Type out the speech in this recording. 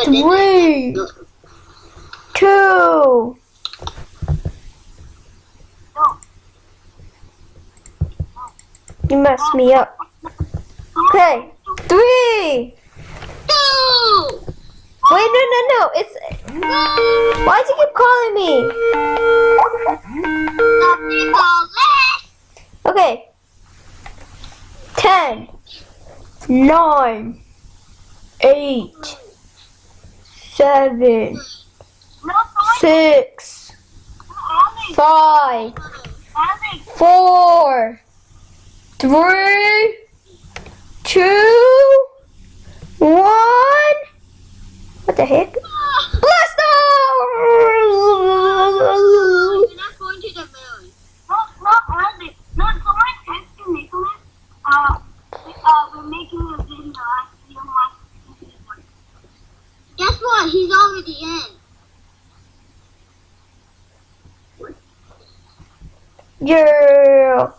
3, 2. You messed me up. Okay, 3. Wait, no. It's. Why'd you keep calling me? Okay. 10, 9, 8, 7, 6, 5, 4, 3, 2, 1. What the heck? Blast off! You're not going to the moon. Not really. No, someone texted me. We're making a video. Guess what? He's already in. Yeah.